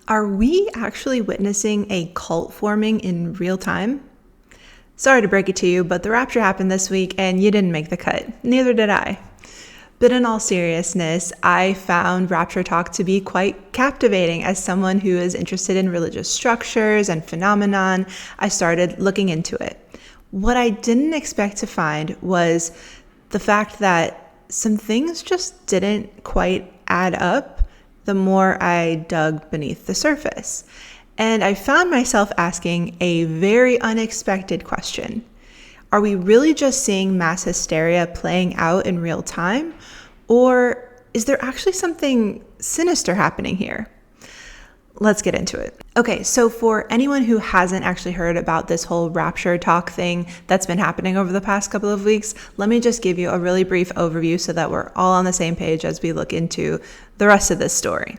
Are we actually witnessing a cult forming in real time? Sorry to break it to you, but the rapture happened this week and you didn't make the cut. Neither did I. But in all seriousness, I found RaptureTok to be quite captivating. As someone who is interested in religious structures and phenomenon, I started looking into it. What I didn't expect to find was the fact that some things just didn't quite add up the more I dug beneath the surface. And I found myself asking a very unexpected question. Are we really just seeing mass hysteria playing out in real time? Or is there actually something sinister happening here? Let's get into it. Okay, so for anyone who hasn't actually heard about this whole RaptureTok thing that's been happening over the past couple of weeks, let me just give you a really brief overview so that we're all on the same page as we look into the rest of this story.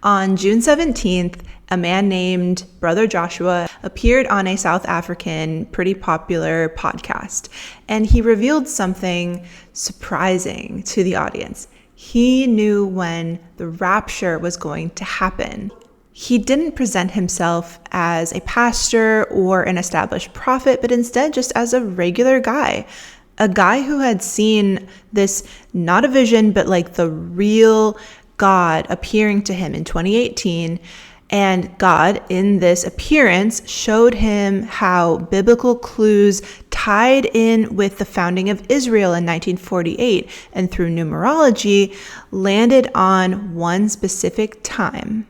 On June 17th, a man named Brother Joshua appeared on a South African pretty popular podcast, and he revealed something surprising to the audience. He knew when the rapture was going to happen. He didn't present himself as a pastor or an established prophet, but instead just as a regular guy. A guy who had seen this, not a vision, but like the real God appearing to him in 2018. And God, in this appearance, showed him how biblical clues tied in with the founding of Israel in 1948, and through numerology, landed on one specific time,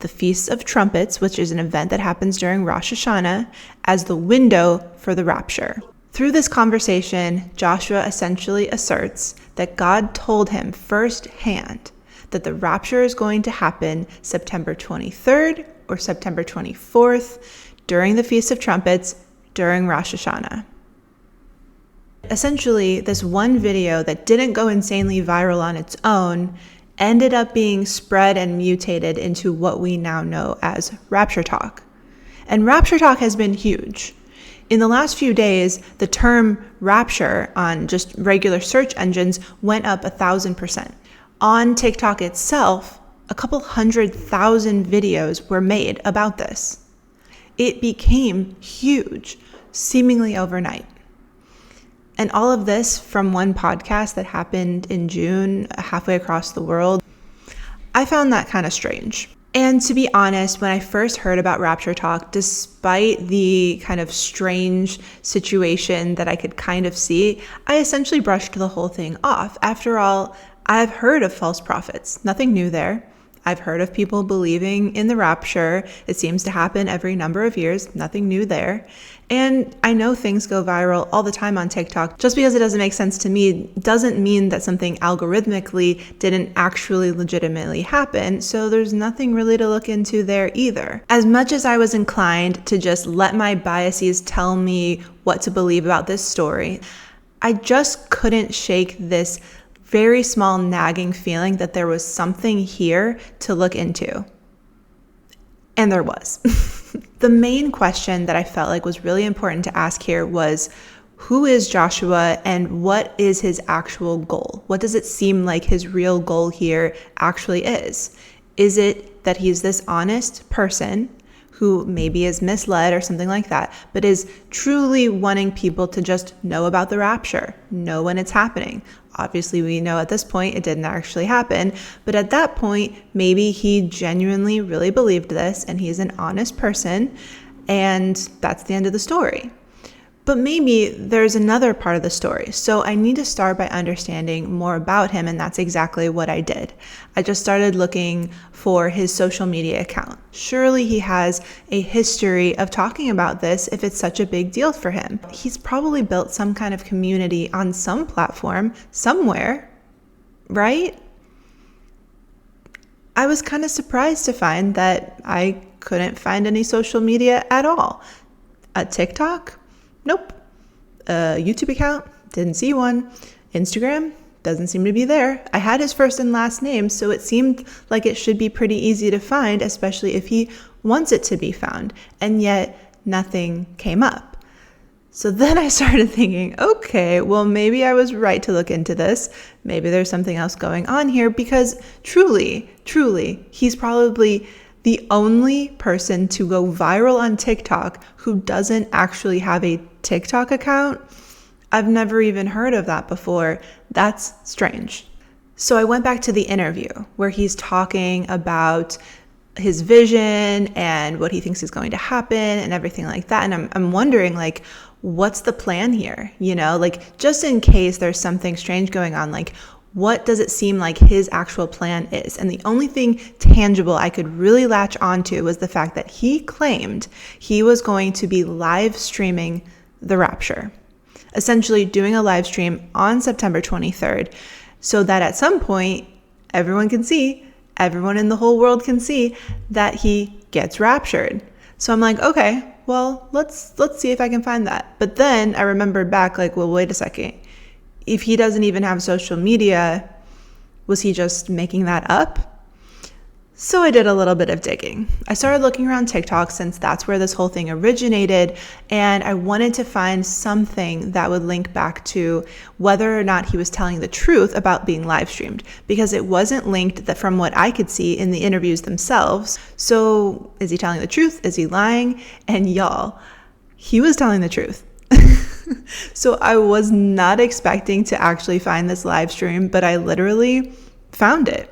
the Feast of Trumpets, which is an event that happens during Rosh Hashanah, as the window for the rapture. Through this conversation, Joshua essentially asserts that God told him firsthand that the rapture is going to happen September 23rd or September 24th during the Feast of Trumpets during Rosh Hashanah. Essentially, this one video that didn't go insanely viral on its own ended up being spread and mutated into what we now know as RaptureTok. And RaptureTok has been huge. In the last few days, the term rapture on just regular search engines went up 1,000%. On TikTok itself, a couple 100,000 videos were made about this. It became huge, seemingly overnight. And all of this from one podcast that happened in June, halfway across the world. I found that kind of strange. And to be honest, when I first heard about RaptureTok, despite the kind of strange situation that I could kind of see, I essentially brushed the whole thing off. After all, I've heard of false prophets. Nothing new there. I've heard of people believing in the rapture. It seems to happen every number of years. Nothing new there. And I know things go viral all the time on TikTok. Just because it doesn't make sense to me doesn't mean that something algorithmically didn't actually legitimately happen. So there's nothing really to look into there either. As much as I was inclined to just let my biases tell me what to believe about this story, I just couldn't shake this very small nagging feeling that there was something here to look into. And there was. The main question that I felt like was really important to ask here was, who is Joshua and what is his actual goal? What does it seem like his real goal here actually is? Is it that he's this honest person who maybe is misled or something like that, but is truly wanting people to just know about the rapture, know when it's happening? Obviously, we know at this point it didn't actually happen, but at that point, maybe he genuinely really believed this and he's an honest person, and that's the end of the story. But maybe there's another part of the story. So I need to start by understanding more about him, and that's exactly what I did. I just started looking for his social media account. Surely he has a history of talking about this if it's such a big deal for him. He's probably built some kind of community on some platform somewhere, right? I was kind of surprised to find that I couldn't find any social media at all. A TikTok? Nope. A YouTube account? Didn't see one. Instagram? Doesn't seem to be there. I had his first and last name, so it seemed like it should be pretty easy to find, especially if he wants it to be found. And yet, nothing came up. So then I started thinking, okay, well, maybe I was right to look into this. Maybe there's something else going on here, because truly, he's probably The only person to go viral on TikTok who doesn't actually have a TikTok account? I've never even heard of that before. That's strange. So I went back to the interview where he's talking about his vision and what he thinks is going to happen and everything like that. And I'm wondering, like, what's the plan here? You know, like, just in case there's something strange going on, like, what does it seem like his actual plan is? And the only thing tangible I could really latch onto was the fact that he claimed he was going to be live streaming the Rapture, essentially doing a live stream on September 23rd, so that at some point everyone in the whole world can see that he gets raptured. So I'm like, okay, well, let's see if I can find that. But then I remembered back, like, well, wait a second. If he doesn't even have social media, was he just making that up? So I did a little bit of digging. I started looking around TikTok since that's where this whole thing originated, and I wanted to find something that would link back to whether or not he was telling the truth about being live streamed, because it wasn't linked that from what I could see in the interviews themselves. So is he telling the truth? Is he lying? And y'all, he was telling the truth. So I was not expecting to actually find this live stream, but I literally found it.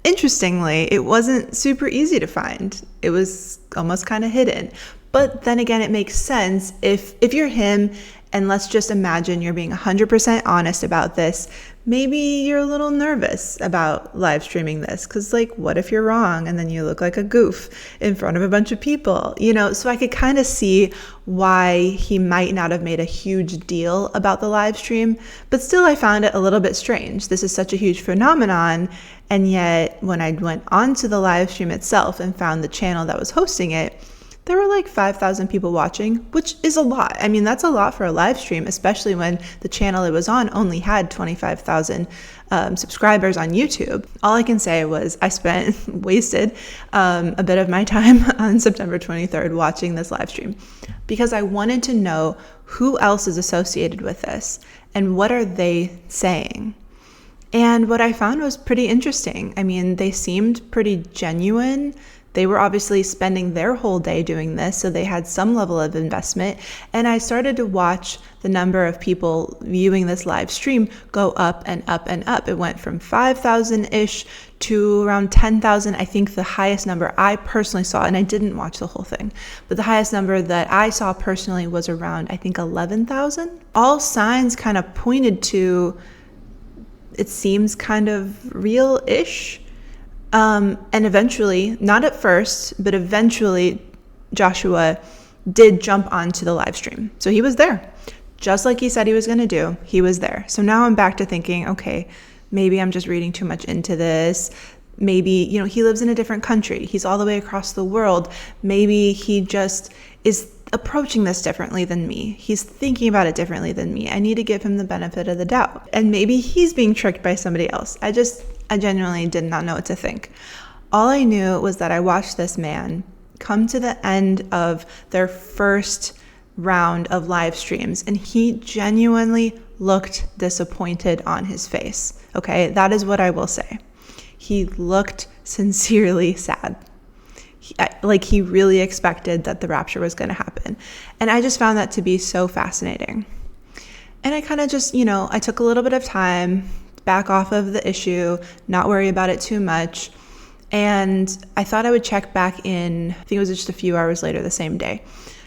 Interestingly, it wasn't super easy to find. It was almost kind of hidden. But then again, it makes sense if you're him, and let's just imagine you're being 100% honest about this. Maybe you're a little nervous about live streaming this because, like, what if you're wrong and then you look like a goof in front of a bunch of people, you know? So I could kind of see why he might not have made a huge deal about the live stream, but still I found it a little bit strange. This is such a huge phenomenon, and yet when I went onto the live stream itself and found the channel that was hosting it, there were like 5,000 people watching, which is a lot. I mean, that's a lot for a live stream, especially when the channel it was on only had 25,000 subscribers on YouTube. All I can say was I wasted a bit of my time on September 23rd watching this live stream because I wanted to know who else is associated with this and what are they saying. And what I found was pretty interesting. I mean, they seemed pretty genuine. They were obviously spending their whole day doing this, so they had some level of investment. And I started to watch the number of people viewing this live stream go up and up and up. It went from 5,000-ish to around 10,000. I think the highest number I personally saw, and I didn't watch the whole thing, but the highest number that I saw personally was around, I think, 11,000. All signs kind of pointed to it seems kind of real-ish. And eventually, not at first, but eventually Joshua did jump onto the live stream. So he was there. Just like he said he was going to do, he was there. So now I'm back to thinking, okay, maybe I'm just reading too much into this. Maybe, he lives in a different country. He's all the way across the world. Maybe he just is approaching this differently than me. He's thinking about it differently than me. I need to give him the benefit of the doubt. And maybe he's being tricked by somebody else. I genuinely did not know what to think. All I knew was that I watched this man come to the end of their first round of live streams, and he genuinely looked disappointed on his face. Okay, that is what I will say. He looked sincerely sad. He really expected that the rapture was going to happen. And I just found that to be so fascinating. And I kind of just, I took a little bit of time, back off of the issue, not worry about it too much. And I thought I would check back in, I think it was just a few hours later the same day,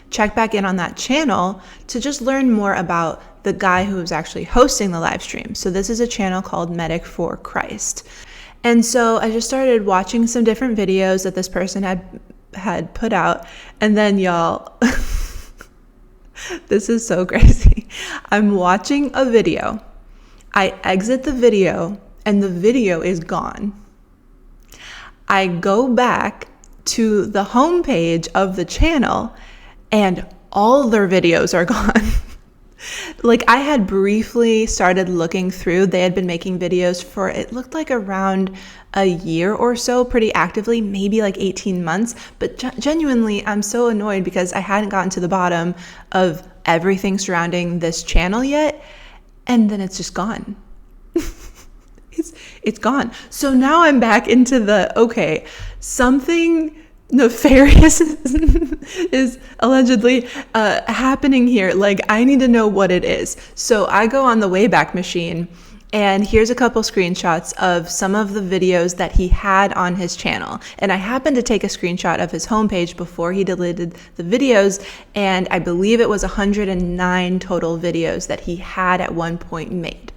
check back in on that channel to just learn more about the guy who was actually hosting the live stream. So this is a channel called Medic for Christ. And so I just started watching some different videos that this person had put out. And then y'all, this is so crazy. I'm watching a video. I exit the video and the video is gone. I go back to the homepage of the channel and all their videos are gone. I had briefly started looking through. They had been making videos for, it looked like around a year or so, pretty actively, maybe like 18 months. But genuinely, I'm so annoyed because I hadn't gotten to the bottom of everything surrounding this channel yet. And then it's just gone. It's gone. So now I'm back into okay, something nefarious is allegedly happening here. Like, I need to know what it is. So I go on the Wayback Machine, and here's a couple screenshots of some of the videos that he had on his channel. And I happened to take a screenshot of his homepage before he deleted the videos, and I believe it was 109 total videos that he had at one point made.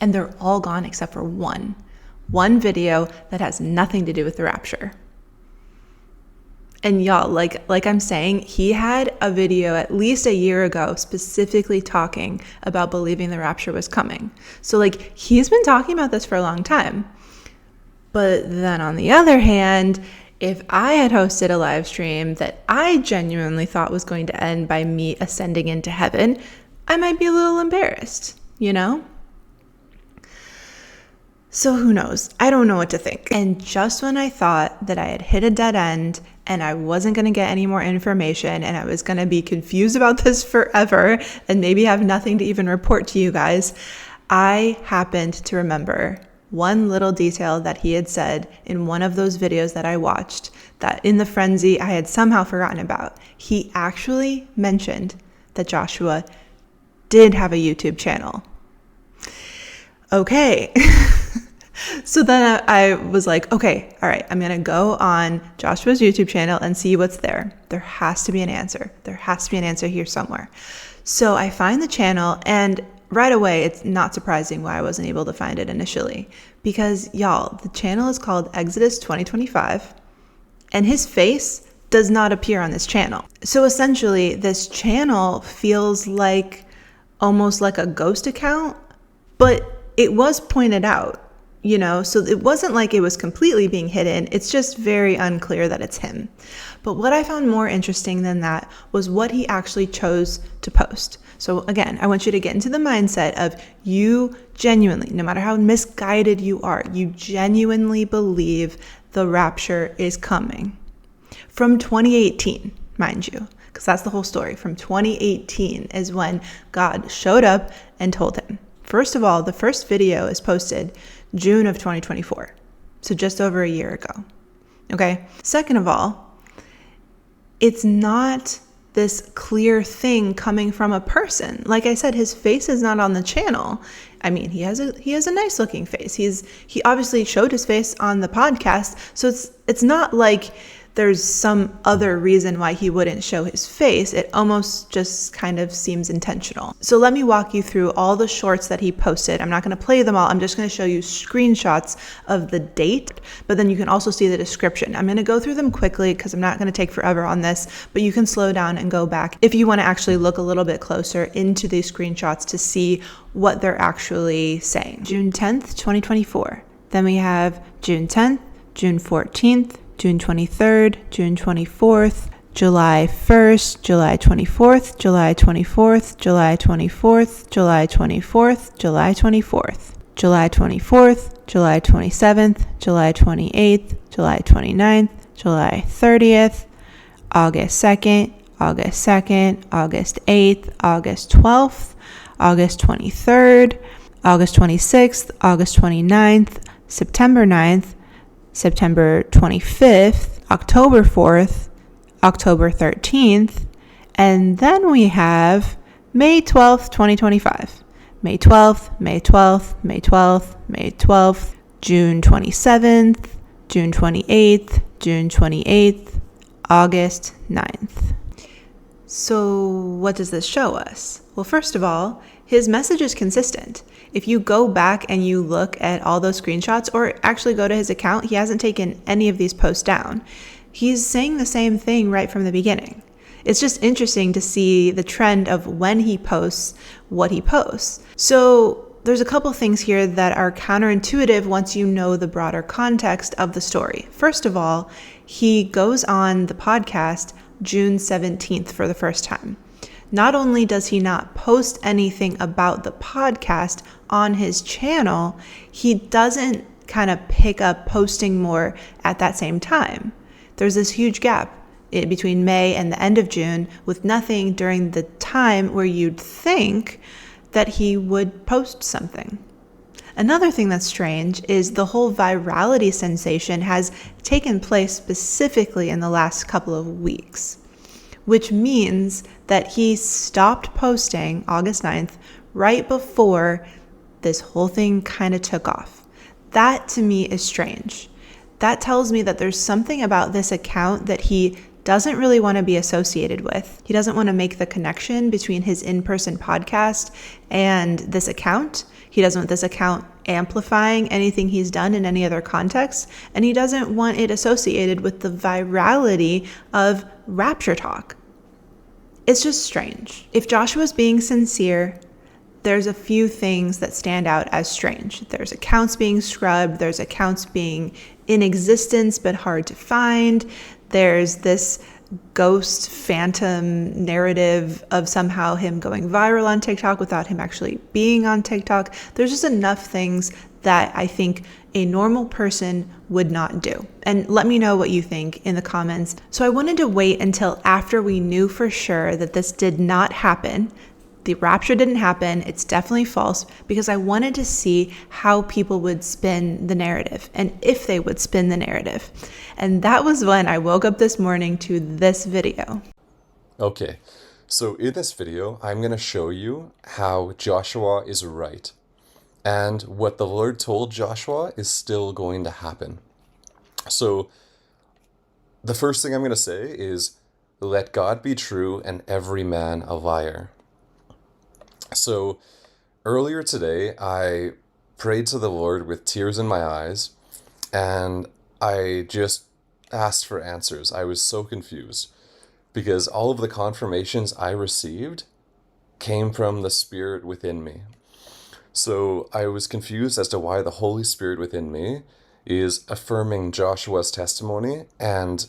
And they're all gone except for one video that has nothing to do with the rapture. And y'all, like I'm saying, he had a video at least a year ago specifically talking about believing the rapture was coming. So like, he's been talking about this for a long time. But then on the other hand, if I had hosted a live stream that I genuinely thought was going to end by me ascending into heaven, I might be a little embarrassed, you know? So who knows? I don't know what to think. And just when I thought that I had hit a dead end and I wasn't going to get any more information and I was going to be confused about this forever and maybe have nothing to even report to you guys, I happened to remember one little detail that he had said in one of those videos that I watched that in the frenzy I had somehow forgotten about. He actually mentioned that Joshua did have a YouTube channel. Okay. So then I was like, okay, all right, I'm going to go on Joshua's YouTube channel and see what's there. There has to be an answer. There has to be an answer here somewhere. So I find the channel, and right away, it's not surprising why I wasn't able to find it initially. Because y'all, the channel is called Exodus 2025, and his face does not appear on this channel. So essentially, this channel feels like almost like a ghost account, but it was pointed out. You know, so it wasn't like it was completely being hidden. It's just very unclear that it's him. But what I found more interesting than that was what he actually chose to post. So again, I want you to get into the mindset of you genuinely, no matter how misguided you are, you genuinely believe the rapture is coming. From 2018, mind you, because that's the whole story. From 2018 is when God showed up and told him. First of all, the first video is posted June of 2024, so just over a year ago. Okay. Second of all, it's not this clear thing coming from a person. Like I said, his face is not on the channel. I mean, he has a nice looking face. He obviously showed his face on the podcast, so it's not like there's some other reason why he wouldn't show his face. It almost just kind of seems intentional. So let me walk you through all the shorts that he posted. I'm not going to play them all. I'm just going to show you screenshots of the date, but then you can also see the description. I'm going to go through them quickly because I'm not going to take forever on this, but you can slow down and go back if you want to actually look a little bit closer into these screenshots to see what they're actually saying. June 10th, 2024. Then we have June 10th, June 14th, June 23rd, June 24th, July 1st, July 24th, July 24th, July 24th, July 24th, July 24th, July 24th, July 27th, July 28th, July 29th, July 30th, August 2nd, August 2nd, August 8th, August 12th, August 23rd, August 26th, August 29th, September 9th, September 25th, October 4th, October 13th, and then we have May 12th, 2025. May 12th, May 12th, May 12th, May 12th, June 27th, June 28th, June 28th, August 9th. So what does this show us? Well, first of all, his message is consistent. If you go back and you look at all those screenshots, or actually go to his account, he hasn't taken any of these posts down. He's saying the same thing right from the beginning. It's just interesting to see the trend of when he posts what he posts. So there's a couple things here that are counterintuitive once you know the broader context of the story. First of all, he goes on the podcast June 17th for the first time. Not only does he not post anything about the podcast on his channel, he doesn't kind of pick up posting more at that same time. There's this huge gap between May and the end of June with nothing during the time where you'd think that he would post something. Another thing that's strange is the whole virality sensation has taken place specifically in the last couple of weeks, which means that he stopped posting August 9th right before this whole thing kind of took off. That to me is strange. That tells me that there's something about this account that he doesn't really want to be associated with. He doesn't want to make the connection between his in-person podcast and this account. He doesn't want this account amplifying anything he's done in any other context, and he doesn't want it associated with the virality of RaptureTok. It's just strange. If Joshua's being sincere, there's a few things that stand out as strange. There's accounts being scrubbed, there's accounts being in existence but hard to find. There's this ghost phantom narrative of somehow him going viral on TikTok without him actually being on TikTok. There's just enough things that I think a normal person would not do. And let me know what you think in the comments. So I wanted to wait until after we knew for sure that this did not happen. The rapture didn't happen. It's definitely false, because I wanted to see how people would spin the narrative and if they would spin the narrative. And that was when I woke up this morning to this video. Okay, so in this video, I'm going to show you how Joshua is right. And what the Lord told Joshua is still going to happen. So the first thing I'm going to say is, let God be true and every man a liar. So earlier today, I prayed to the Lord with tears in my eyes, and I just asked for answers. I was so confused because all of the confirmations I received came from the Spirit within me. So I was confused as to why the Holy Spirit within me is affirming Joshua's testimony and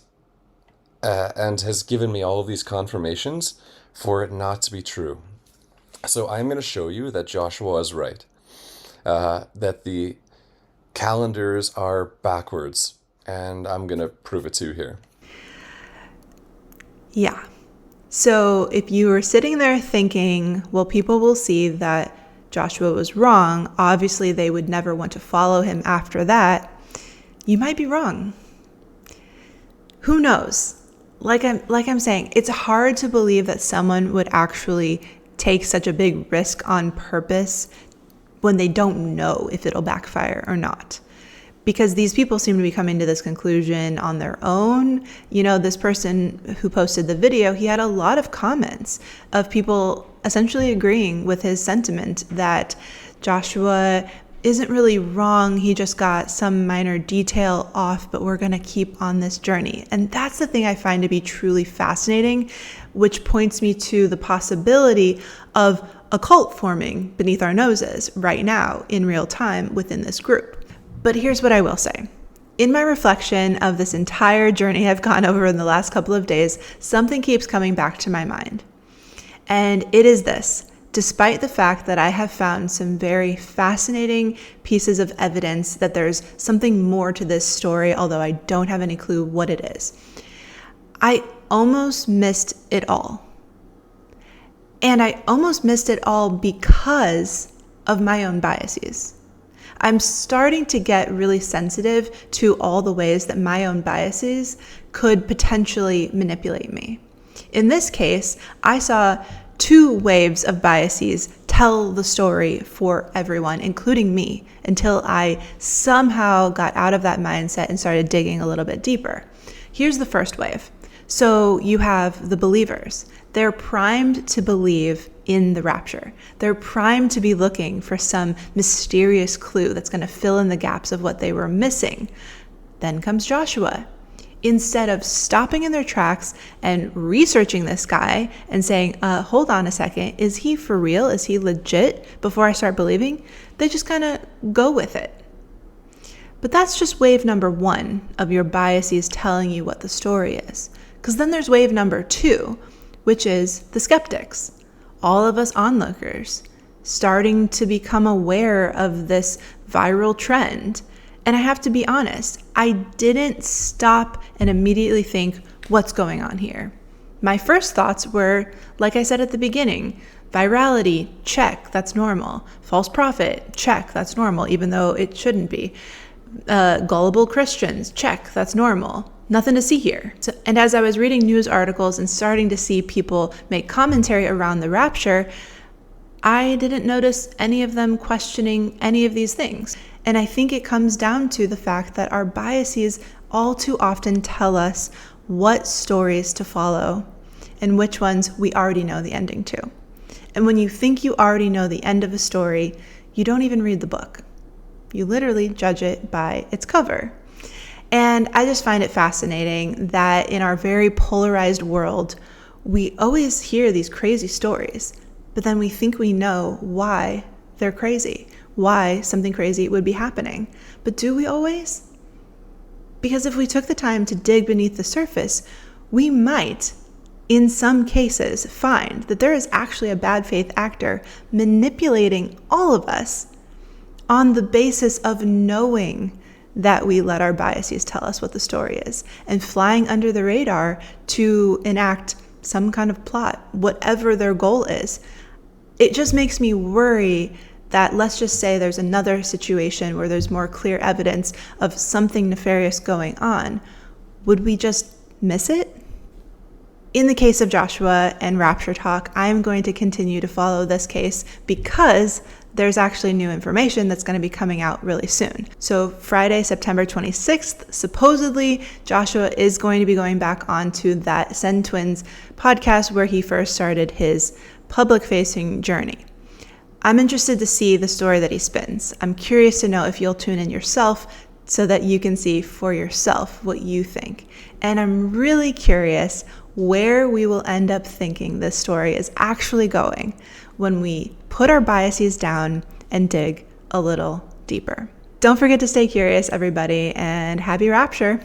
has given me all of these confirmations for it not to be true. So I'm going to show you that Joshua is right, that the calendars are backwards, and I'm going to prove it to you here. Yeah. So if you were sitting there thinking, well, people will see that Joshua was wrong, obviously they would never want to follow him after that, you might be wrong. Who knows? Like I'm saying, it's hard to believe that someone would actually take such a big risk on purpose when they don't know if it'll backfire or not. Because these people seem to be coming to this conclusion on their own. You know, this person who posted the video, he had a lot of comments of people essentially agreeing with his sentiment that Joshua isn't really wrong. He just got some minor detail off, but we're going to keep on this journey. And that's the thing I find to be truly fascinating, which points me to the possibility of a cult forming beneath our noses right now in real time within this group. But here's what I will say. In my reflection of this entire journey I've gone over in the last couple of days, something keeps coming back to my mind. And it is this. Despite the fact that I have found some very fascinating pieces of evidence that there's something more to this story, although I don't have any clue what it is, I almost missed it all. And I almost missed it all because of my own biases. I'm starting to get really sensitive to all the ways that my own biases could potentially manipulate me. In this case, I saw two waves of biases tell the story for everyone, including me, until I somehow got out of that mindset and started digging a little bit deeper. Here's the first wave. So you have the believers. They're primed to believe in the rapture. They're primed to be looking for some mysterious clue that's going to fill in the gaps of what they were missing. Then comes Joshua. Instead of stopping in their tracks and researching this guy and saying, hold on a second, is he for real? Is he legit? Before I start believing, they just kind of go with it. But that's just wave number one of your biases telling you what the story is. Because then there's wave number two, which is the skeptics. All of us onlookers starting to become aware of this viral trend. And I have to be honest, I didn't stop and immediately think, what's going on here? My first thoughts were, like I said at the beginning, virality, check, that's normal. False prophet, check, that's normal, even though it shouldn't be. Gullible Christians, check, that's normal. Nothing to see here. And as I was reading news articles and starting to see people make commentary around the rapture, I didn't notice any of them questioning any of these things. And I think it comes down to the fact that our biases all too often tell us what stories to follow and which ones we already know the ending to. And when you think you already know the end of a story, you don't even read the book. You literally judge it by its cover. And I just find it fascinating that in our very polarized world, we always hear these crazy stories, but then we think we know why they're crazy, why something crazy would be happening. But do we always? Because if we took the time to dig beneath the surface, we might, in some cases, find that there is actually a bad faith actor manipulating all of us on the basis of knowing that we let our biases tell us what the story is and flying under the radar to enact some kind of plot, whatever their goal is. It just makes me worry that, let's just say there's another situation where there's more clear evidence of something nefarious going on. Would we just miss it? In the case of Joshua and RaptureTok, I'm going to continue to follow this case because there's actually new information that's going to be coming out really soon. So Friday, September 26th, supposedly Joshua is going to be going back onto that Send Twins podcast where he first started his public-facing journey. I'm interested to see the story that he spins. I'm curious to know if you'll tune in yourself so that you can see for yourself what you think. And I'm really curious where we will end up thinking this story is actually going when we put our biases down and dig a little deeper. Don't forget to stay curious, everybody, and happy Rapture.